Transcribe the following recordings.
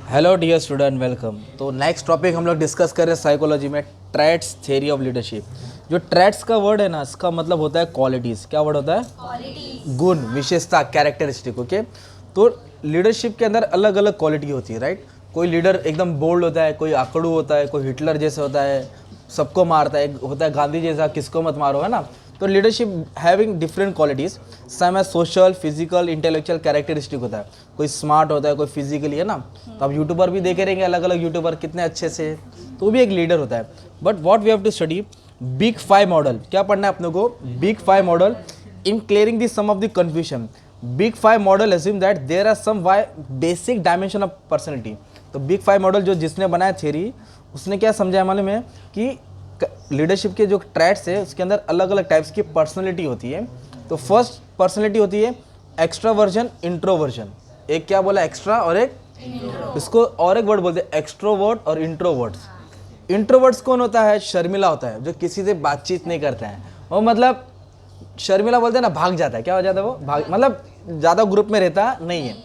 Hello dear student, welcome. तो next topic हम लोग डिस्कस कर रहे हैं साइकोलॉजी में, ट्रेट्स थ्योरी ऑफ लीडरशिप। जो ट्रेट्स का वर्ड है ना, इसका मतलब होता है क्वालिटीज़। क्या वर्ड होता है? गुण, विशेषता, कैरेक्टरिस्टिक। ओके, तो लीडरशिप के अंदर अलग अलग क्वालिटी होती है, राइट। कोई लीडर एकदम बोल्ड होता है, कोई आकड़ू होता है, कोई हिटलर जैसे होता है, सबको मारता है, होता है गांधी जैसा, किसको मत मारो, है ना। तो लीडरशिप हैविंग डिफरेंट क्वालिटीज़, सम है सोशल, फिजिकल, इंटेलेक्चुअल कैरेक्टरिस्टिक होता है। कोई स्मार्ट होता है, कोई फिजिकली, है ना। तो आप यूट्यूबर भी देखे रहेंगे, अलग अलग यूट्यूबर कितने अच्छे से, तो वो भी एक लीडर होता है। But what we have to study big 5 model. क्या पढ़ना है अपने को? Big 5 model in clearing the some of the confusion. Big 5 model assume that there are some why basic dimension of personality. तो बिग 5 मॉडल जो जिसने बनाया theory, उसने क्या समझा मालूम है कि लीडरशिप के जो ट्रैट्स है उसके अंदर अलग अलग टाइप्स की पर्सनैलिटी होती है। तो फर्स्ट पर्सनैलिटी होती है एक्स्ट्रावर्जन, इंट्रोवर्जन। एक क्या बोला? एक्स्ट्रा और एक इसको और एक वर्ड बोलते हैं एक्सट्रोवर्ट और इंट्रोवर्ट्स। इंट्रोवर्ट्स कौन होता है? शर्मिला होता है, जो किसी से बातचीत नहीं करता है। वो मतलब शर्मिला बोलते हैं ना, भाग जाता है। क्या हो जाता है वो? भाग, मतलब ज़्यादा ग्रुप में रहता नहीं है।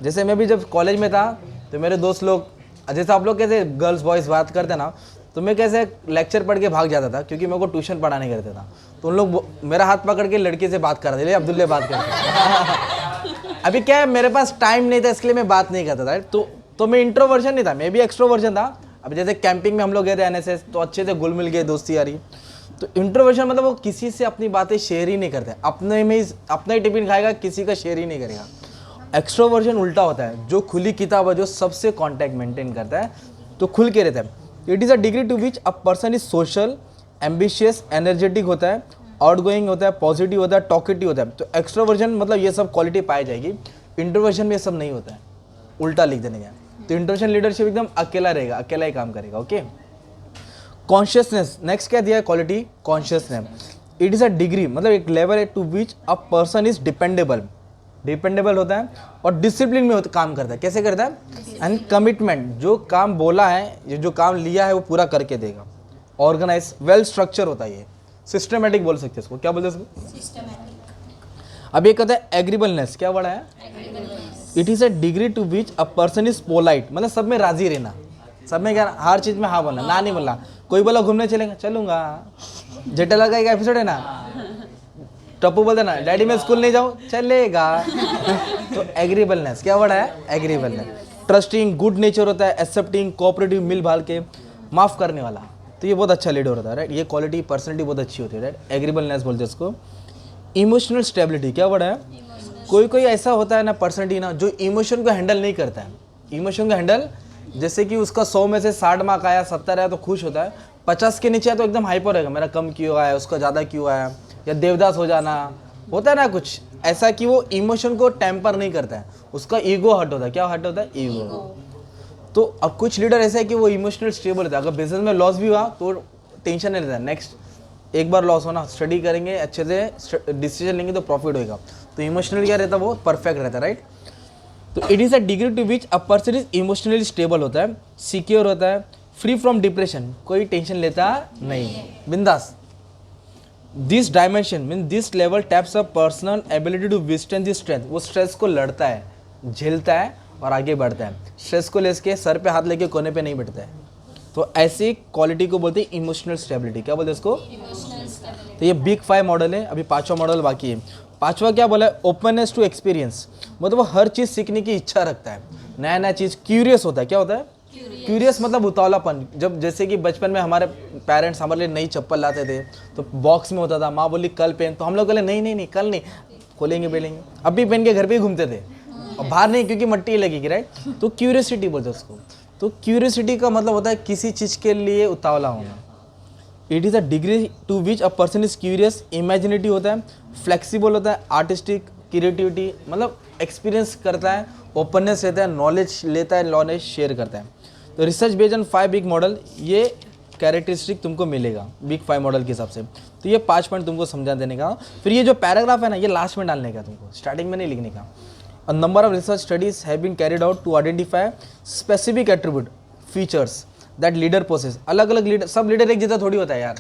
जैसे मैं भी जब कॉलेज में था तो मेरे दोस्त लोग, जैसे आप लोग कैसे गर्ल्स बॉयज़ बात करते हैं ना, तो मैं कैसे लेक्चर पढ़ के भाग जाता था, क्योंकि मेरे को ट्यूशन पढ़ाने करते था। तो उन लोग मेरा हाथ पकड़ के लड़के से बात कर रहे थे, अब्दुल्ले बात करते अभी क्या है, मेरे पास टाइम नहीं था, इसलिए मैं बात नहीं करता था। तो मैं इंट्रोवर्जन नहीं था, मैं भी एक्सट्रोवर्जन था। अब जैसे कैंपिंग में हम लोग गए थे एनएसएस, तो अच्छे से घुल मिल गए, दोस्ती यारी। तो इंट्रोवर्जन मतलब वो किसी से अपनी बातें शेयर ही नहीं करते, अपने में ही अपना ही टिफिन खाएगा, किसी का शेयर ही नहीं करेगा। एक्सट्रोवर्जन उल्टा होता है, जो खुली किताब है, जो सबसे कॉन्टैक्ट मेंटेन करता है, तो खुल के रहता है। It is a degree to which a person is social, ambitious, energetic होता है, आउटगोइंग होता है, पॉजिटिव होता है, टॉकेटिव होता है। तो एक्सट्रोवर्जन मतलब ये सब क्वालिटी पाई जाएगी। इंट्रोवर्जन में ये सब नहीं होता है, उल्टा लिख देने का। तो इंट्रोवर्जन लीडरशिप एकदम अकेला रहेगा, अकेला ही काम करेगा। ओके, कॉन्शियसनेस नेक्स्ट क्या दिया है quality? Consciousness. It is a degree, मतलब एक लेवल है to which a person is dependable. Dependable होता है और डिसिप्लिन में काम करता है। कैसे करता है? एंड कमिटमेंट, जो काम बोला है, जो काम लिया है, वो पूरा करके देगा। ऑर्गेनाइज, वेल स्ट्रक्चर होता है, ये सिस्टमेटिक बोल सकते हैं इसको। क्या बोलते हैं इसको? अब ये कहता है एग्रीबलनेस। क्या बड़ा है? It is a degree to which a person is polite, मतलब सब में राजी रहना, सब में क्या, हर चीज़ में हाँ बोलना, ना नहीं बोलना। कोई बोला घूमने चलेंगे, चलूंगा। जेठालाल का एक एपिसोड है ना, टप्पू बोलते ना, डैडी मैं स्कूल नहीं जाऊँ, चलेगा। तो एग्रीबलनेस, क्या वर्ड है? एग्रीबलनेस। ट्रस्टिंग, गुड नेचर होता है, एक्सेप्टिंग, कोऑपरेटिव, मिल भाल के, माफ़ करने वाला। तो ये बहुत अच्छा लीडर होता है, राइट। ये क्वालिटी, पर्सनैलिटी बहुत अच्छी होती है, राइट। एग्रीबलनेस बोलते हैं इसको। इमोशनल स्टेबिलिटी, क्या वर्ड है? कोई कोई ऐसा होता है ना पर्सनैलिटी ना, जो इमोशन को हैंडल नहीं करता है। इमोशन को हैंडल, जैसे कि उसका 100 में से 60 मार्क आया, 70 आया तो खुश होता है, 50 के नीचे आया तो एकदम हाइपर रहेगा, मेरा कम क्यों आया, उसका ज़्यादा क्यों आया, या देवदास हो जाना होता है ना कुछ ऐसा, कि वो इमोशन को टेम्पर नहीं करता है, उसका ईगो हर्ट होता है। क्या हर्ट होता है? ईगो। तो अब कुछ लीडर ऐसा है कि वो इमोशनल स्टेबल रहता है। अगर बिजनेस में लॉस भी हुआ तो टेंशन नहीं रहता है, नेक्स्ट एक बार लॉस होना, स्टडी करेंगे अच्छे से, डिसीजन लेंगे तो प्रॉफिट होएगा। तो इमोशनल क्या रहता है? वो परफेक्ट रहता है, राइट। तो it is a degree to which a person is emotionally stable होता है, सिक्योर होता है, फ्री फ्रॉम डिप्रेशन, कोई टेंशन लेता नहीं, बिंदास। This dimension mean this level taps a personal ability to withstand this strength. वो स्ट्रेस को लड़ता है, झेलता है और आगे बढ़ता है। स्ट्रेस को लेके सर पे हाथ लेके कोने पे नहीं बैठता है। तो ऐसी क्वालिटी को बोलते हैं इमोशनल स्टेबिलिटी। क्या बोलते हैं इसको? तो ये बिग 5 मॉडल है, अभी 5वां मॉडल बाकी है। 5वां क्या बोला है? ओपननेस टू एक्सपीरियंस, मतलब वो हर चीज़ सीखने की इच्छा रखता है, नया नया चीज़, क्यूरियस होता है। क्या होता है? क्यूरियस मतलब उतावलापन। जब जैसे कि बचपन में हमारे पेरेंट्स हमारे लिए नई चप्पल लाते थे, तो बॉक्स में होता था, माँ बोली कल पहन, तो हम लोग बोले नहीं नहीं नहीं कल नहीं, खोलेंगे पहनेंगे। अब भी पहन के घर पे ही घूमते थे, और बाहर नहीं, क्योंकि मट्टी लगेगी, राइट। तो क्यूरियोसिटी बोलते हैं उसको। तो क्यूरियोसिटी का मतलब होता है किसी चीज़ के लिए उतावला होना। It is a degree to which a person is curious, imaginative होता है, फ्लेक्सिबल होता है, आर्टिस्टिक, क्रिएटिविटी, मतलब एक्सपीरियंस करता है, ओपननेस रहता है, नॉलेज लेता है, नॉलेज शेयर करता है। तो research based on 5 big model, ये कैरेक्टरिस्टिक तुमको मिलेगा बिग 5 मॉडल के हिसाब से। तो ये 5 पॉइंट तुमको समझा देने का। फिर ये जो पैराग्राफ है ना, ये लास्ट में डालने का, तुमको स्टार्टिंग में नहीं लिखने का। A number of research studies have been carried out to identify specific attribute features that leader possess। अलग अलग लीडर, सब लीडर एक जैसा थोड़ी होता है यार,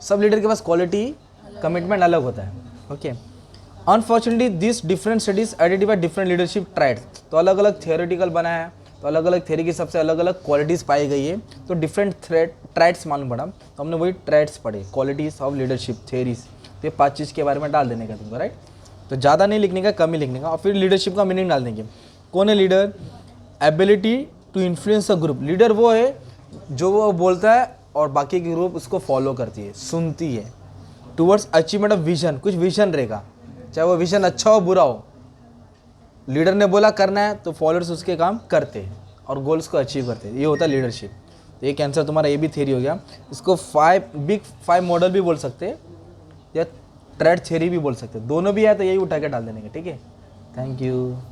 सब लीडर के पास क्वालिटी, कमिटमेंट अलग होता है। Okay, unfortunately this different studies identify different leadership traits. तो अलग अलग थियोरेटिकल बना है, तो अलग अलग थ्योरी की सबसे अलग अलग क्वालिटीज़ पाई गई है, तो डिफरेंट ट्रेड्स मालूम पड़ा, तो हमने वही ट्रेड्स पढ़े, क्वालिटीज़ ऑफ लीडरशिप थ्योरीज। तो ये 5 चीज़ के बारे में डाल देने का तुमको, राइट। तो ज़्यादा नहीं लिखने का, कम ही लिखने का, और फिर लीडरशिप का मीनिंग डाल देंगे। कौन है leader? Ability to influence a group. Leader वो है जो वो बोलता है और बाकी की ग्रुप उसको फॉलो करती है, सुनती है। टूवर्ड्स अचीवमेंट ऑफ विजन, कुछ विजन रहेगा, चाहे वो विजन अच्छा हो बुरा हो, लीडर ने बोला करना है तो फॉलोअर्स उसके काम करते हैं और गोल्स को अचीव करते हैं। ये होता है लीडरशिप। तो एक आंसर तुम्हारा ये भी थ्योरी हो गया। इसको 5 मॉडल भी बोल सकते हैं या ट्रेड थ्योरी भी बोल सकते हैं, दोनों भी है तो यही उठा के डाल देने का, ठीक है। Thank you.